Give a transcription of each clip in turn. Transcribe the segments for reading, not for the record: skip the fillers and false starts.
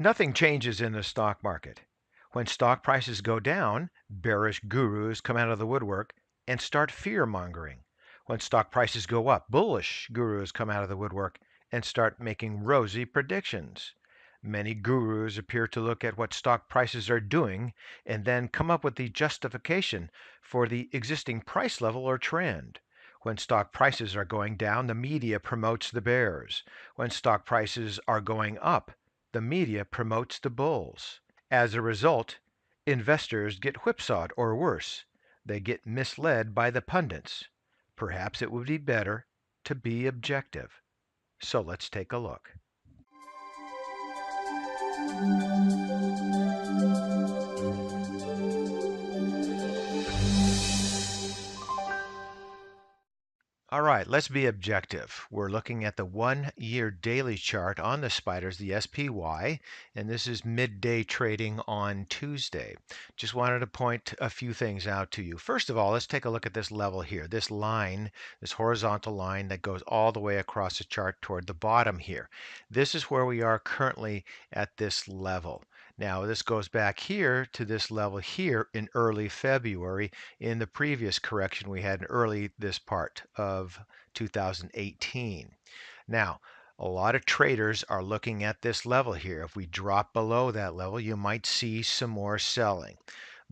Nothing changes in the stock market. When stock prices go down, bearish gurus come out of the woodwork and start fear mongering. When stock prices go up, bullish gurus come out of the woodwork and start making rosy predictions. Many gurus appear to look at what stock prices are doing and then come up with the justification for the existing price level or trend. When stock prices are going down, the media promotes the bears. When stock prices are going up, the media promotes the bulls. As a result, investors get whipsawed or worse, they get misled by the pundits. Perhaps it would be better to be objective. So let's take a look. All right, let's be objective. We're looking at the 1-year daily chart on the spiders, the SPY, and this is midday trading on Tuesday. Just wanted to point a few things out to you. First of all, let's take a look at this level here, this line, this horizontal line that goes all the way across the chart toward the bottom here. This is where we are currently at this level. Now, this goes back here to this level here in early February in the previous correction we had in early this part of 2018. Now, a lot of traders are looking at this level here. If we drop below that level, you might see some more selling.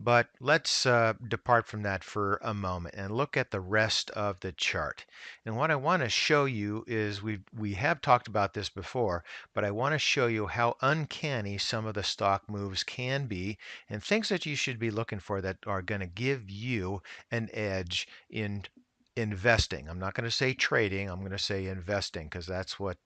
But let's depart from that for a moment and look at the rest of the chart. And what I want to show you is we have talked about this before, but I want to show you how uncanny some of the stock moves can be and things that you should be looking for that are going to give you an edge in investing. I'm not going to say trading, I'm going to say investing because that's what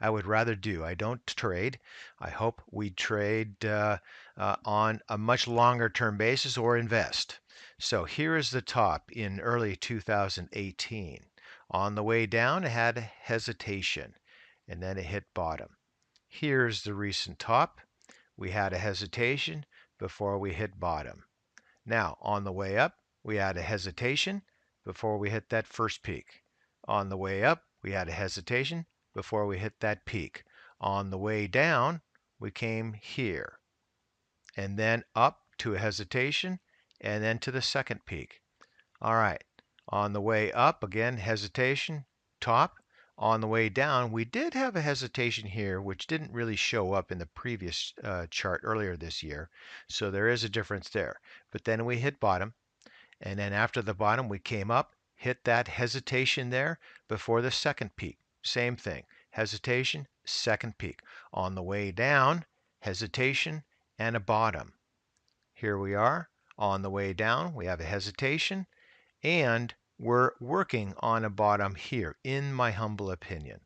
I would rather do. I don't trade. I hope we trade on a much longer term basis or invest. So here is the top in early 2018. On the way down, it had hesitation and then it hit bottom. Here's the recent top. We had a hesitation before we hit bottom. Now, on the way up, we had a hesitation before we hit that first peak. On the way up, we had a hesitation before we hit that peak. On the way down, we came here and then up to a hesitation and then to the second peak. All right, on the way up, again, hesitation, top. On the way down, we did have a hesitation here, which didn't really show up in the previous chart earlier this year. So there is a difference there. But then we hit bottom. And then after the bottom, we came up, hit that hesitation there before the second peak. Same thing, hesitation, second peak. On the way down, hesitation and a bottom. Here we are. On the way down, we have a hesitation and we're working on a bottom here, in my humble opinion.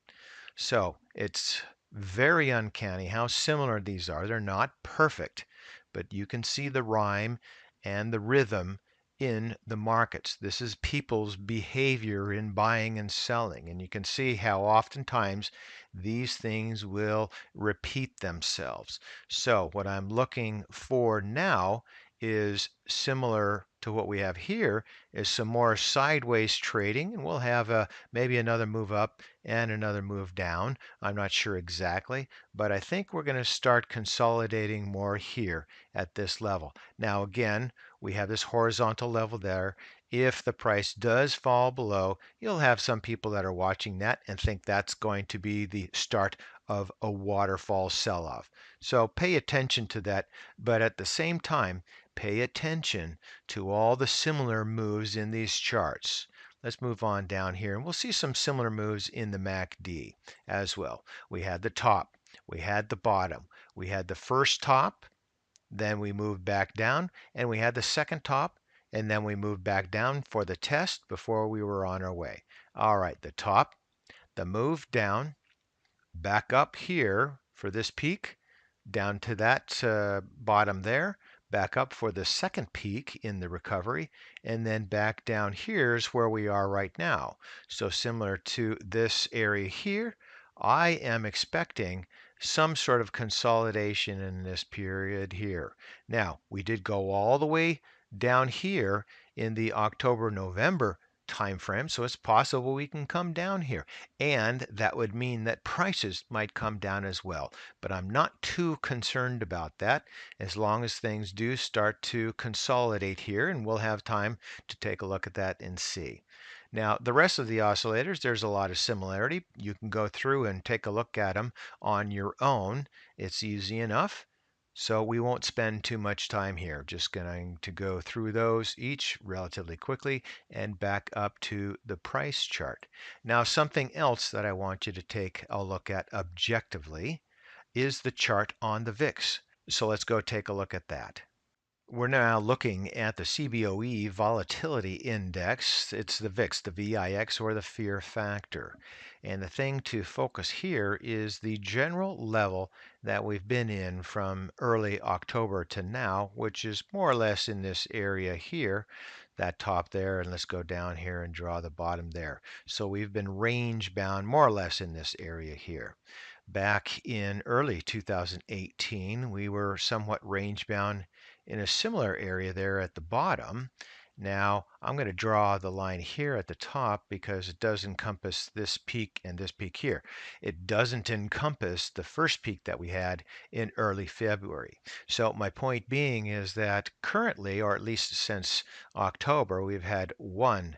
So it's very uncanny how similar these are. They're not perfect, but you can see the rhyme and the rhythm in the markets. This is people's behavior in buying and selling. And you can see how oftentimes these things will repeat themselves. So what I'm looking for now is similar to what we have here, is some more sideways trading, and we'll have maybe another move up and another move down. I'm not sure exactly, but I think we're going to start consolidating more here at this level. Now again, we have this horizontal level there. If the price does fall below, you'll have some people that are watching that and think that's going to be the start of a waterfall sell-off. So pay attention to that, but at the same time, pay attention to all the similar moves in these charts. Let's move on down here and we'll see some similar moves in the MACD as well. We had the top, we had the bottom, we had the first top, then we moved back down, and we had the second top, and then we moved back down for the test before we were on our way. All right, the top, the move down, back up here for this peak, down to that bottom there, back up for the second peak in the recovery, and then back down here's where we are right now. So similar to this area here, I am expecting some sort of consolidation in this period here. Now, we did go all the way down here in the October-November time frame, so it's possible we can come down here. And that would mean that prices might come down as well. But I'm not too concerned about that as long as things do start to consolidate here, and we'll have time to take a look at that and see. Now, the rest of the oscillators, there's a lot of similarity. You can go through and take a look at them on your own. It's easy enough. So we won't spend too much time here. Just going to go through those each relatively quickly and back up to the price chart. Now, something else that I want you to take a look at objectively is the chart on the VIX. So let's go take a look at that. We're now looking at the CBOE volatility index. It's the VIX, the VIX, or the fear factor. And the thing to focus here is the general level that we've been in from early October to now, which is more or less in this area here, that top there. And let's go down here and draw the bottom there. So we've been range bound more or less in this area here. Back in early 2018, we were somewhat range bound in a similar area there at the bottom. Now I'm going to draw the line here at the top because it does encompass this peak and this peak here. It doesn't encompass the first peak that we had in early February. So my point being is that currently, or at least since October, we've had 1,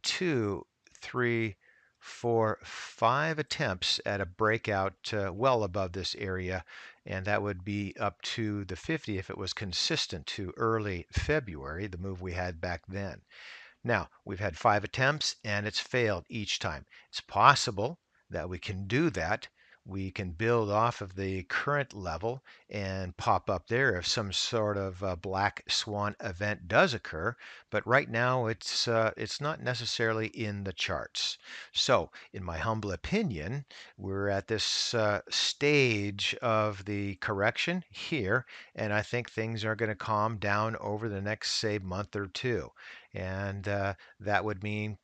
2, 3, 4, 5 attempts at a breakout well above this area, and that would be up to the 50 if it was consistent to early February, the move we had back then. Now, we've had 5 attempts and it's failed each time. It's possible that we can do that. We can build off of the current level and pop up there if some sort of black swan event does occur. But right now, it's not necessarily in the charts. So, in my humble opinion, we're at this stage of the correction here, and I think things are going to calm down over the next, say, month or two. And that would mean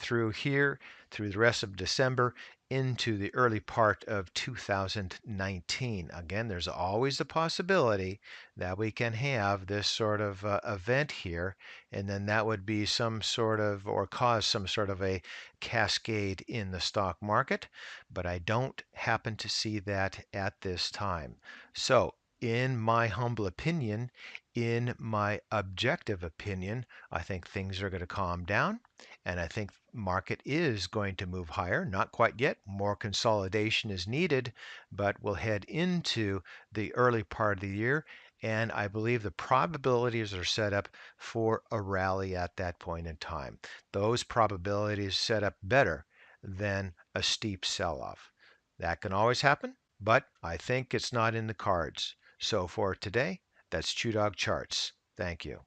through here, through the rest of December, into the early part of 2019. Again, there's always the possibility that we can have this sort of event here, and then that would be some sort of, or cause some sort of a cascade in the stock market. But I don't happen to see that at this time. So, in my humble opinion, in my objective opinion, I think things are going to calm down, and I think market is going to move higher. Not quite yet. More consolidation is needed, but we'll head into the early part of the year, and I believe the probabilities are set up for a rally at that point in time. Those probabilities set up better than a steep sell-off. That can always happen, but I think it's not in the cards. So for today, that's ChewDog Charts. Thank you.